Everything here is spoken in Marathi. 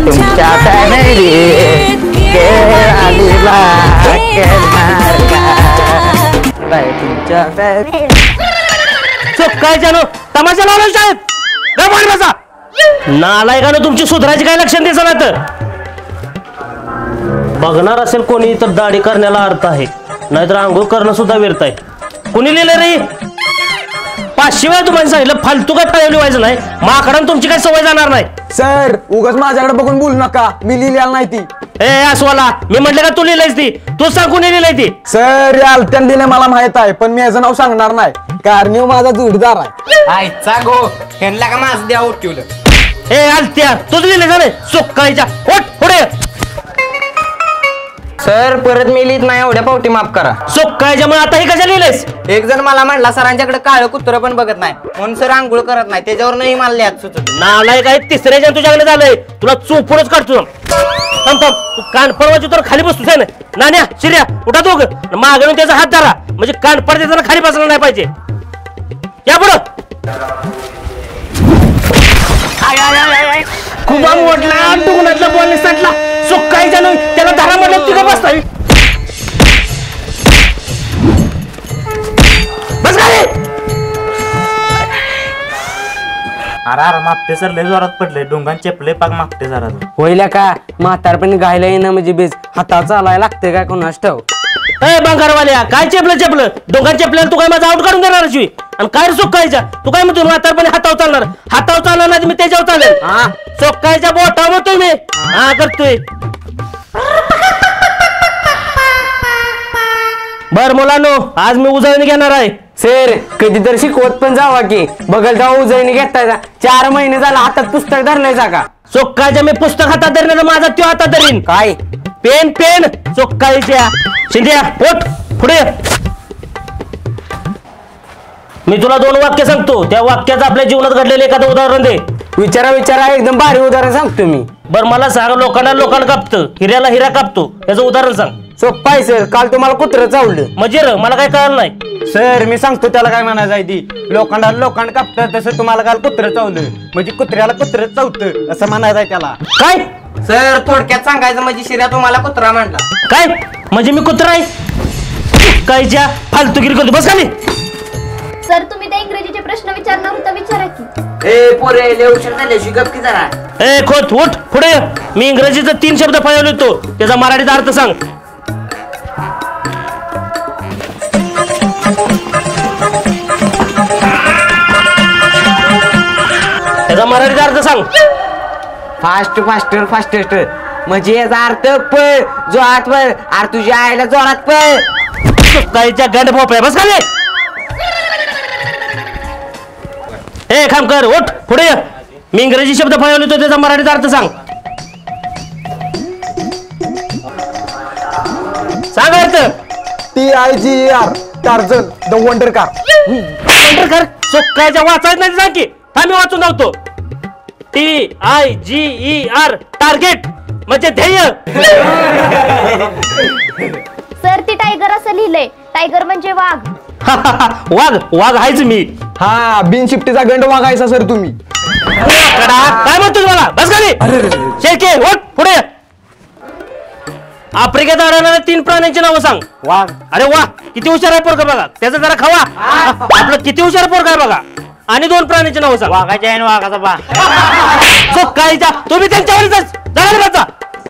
तुमच्या फॅमिलीत केळालीला करणार काय तुमच्या काय जाणू तमाशा लावला शाळेत बसा नालायकानं तुमची सुधारायची काय लक्षण द्यायचं ना तर बघणार असेल कोणी तर दाढी करण्याला अर्थ आहे नाहीतर आंघोळ करणं सुद्धा व्यर्थ आहे कोणी लिहिलं रे 500 वेळा तुम्हाला सांगितलं फालतू काय फायवली व्हायचं नाही माकडानं तुमची काय सवय जाणार नाही सर उगाच माझ्याकडे बघून बोलू नका मी लिहिलेला नाही ती ए आसवाला मी म्हटलं का तू लिहिलंयस ती तू सांग कोणी लिहिलंय ती सर आलत्यान दिले मला माहित आहे पण मी याचं नाव सांगणार नाही कारण माझा जोडीदार आहे आयचा गो ह्यांना का माझं द्या उठवलं ए आलत्या तूच लिहिलंय का रे सोक्काळीच्या ओट पुढे सर परत मी लिहित नाही एवढ्या पावटी माफ करा सोक्काळीच्या मग आता हे कशा लिहिलंयस एक जण मला म्हणला सरांच्याकडे काळं कुत्र पण बघत नाही म्हणून सर आंघोळ करत नाही त्याच्यावर नाही मला लिहात सुचत नालायक आहे तिसऱ्याच्या तुझ्याकडे झालंय तुला चोपूनच काढतो थांब तू कान पडवायची तर खाली बसतोस आहे ना नाण्या शिर्या उठा दोघ मागून त्याचा हात धरा म्हणजे कान पडते खाली बसला नाही पाहिजे या पुढं खूप मोठला टुकण्यातला बॉल सांटला सोक्काळीच्या नाही त्याला धरा म्हटलं तिथे बसता बस काय अरे मागते सर लय जोरात पडले डोंगान चेपले पाक मागते जरा होईल का म्हातारपणी गायला येणं म्हणजे बेस हातावर चालायला लागते काय कोणास ठाव ए बंगारवाल्या काय चेपलं डोंगर चेपल्याला तू काय माझा आउट काढून देणार शिवी आणि काय रे सोक्काळीच्या तू काय म्हणतो म्हातारपणी हातावर चालणार नाही मी त्याच्यावर चालेल सोक्काळीच्या बोटावर म्हणतोय मी हा करतोय बर मुलांनो आज मी उजळणी घेणार आहे सर कधीतरी शिकवत पण जावा की बघल जाऊ उजळणी घेतायचा 4 महिने झाला हातात पुस्तक धरलायचा का सोक्काळीच्या मी पुस्तक हातात धरणार माझा त्यो हातात धरीन काय पेन सोक्काळीच्या शिंद्या पोट पुढे मी तुला 2 वाक्य सांगतो त्या वाक्याचं आपल्या जीवनात घडलेलं एखादं उदाहरण दे विचारा एकदम भारी उदाहरण सांगतो मी बर मला सांग लोकांना कापतं हिऱ्याला हिरा कापतो त्याचं उदाहरण सांग सोप्पा आहे सर काल तुम्हाला कुत्रं चावलं म्हणजे मला काय कळलं नाही सर मी सांगतो त्याला काय म्हणायचं आहे ती लोकांना कापतं तसं तुम्हाला काल कुत्रं चावलं म्हणजे कुत्र्याला कुत्रं चावतं असं म्हणायचं आहे त्याला काय सर थोडक्यात सांगायचं म्हणजे शिर्या तुम्हाला कुत्रा म्हणला काय म्हणजे मी कुत्रा आहे कायच्या फालतुगिरी करतो बस खाली सर तुम्ही त्या इंग्रजीचे प्रश्न विचारणार होता विचारा की ए पोरे लय उशीर झाले शिकप की जरा ए खोत उठ पुढे ये. मी इंग्रजीचा 3 शब्द फळवले होतो त्याचा मराठीचा अर्थ सांग त्याचा मराठीचा अर्थ सांग फास्टेस्ट म्हणजे याचा अर्थ पळ जोरात पळ अरे तुझ्या आईला जोरात पळ काहीच्या गंड भोपळ्या बस खाली ए खामकर उठ पुढे ये. मी इंग्रजी शब्द फळवले होतो त्याचा मराठीचा अर्थ सांग सांग अर्थ TIGER Tarzan the wonder car सोक्काळीच्या वाचायच नाही सांग की मी वाचून लावतो TIGER टार्गेट म्हणजे ध्येय सर ती टायगर असं लिहिलंय टायगर म्हणजे वाघ वाघ आहेच मी हा बिनशिफ्टीचा गंड वागायचा सर तुम्ही काय म्हणतो मला बस खाली शेळके उठ पुढे आफ्रिकेत आढळणाऱ्या 3 प्राण्यांची नावं सांग वाघ अरे वा किती हुशार आहे पोरगा बघा त्याचा जरा खावा आपलं किती हुशार पोरगा आहे बघा आणि 2 प्राण्यांची नावं सांग वाघाच्या आहे वाघाचा बा सोक्काळीच्या तुम्ही त्यांच्यावरच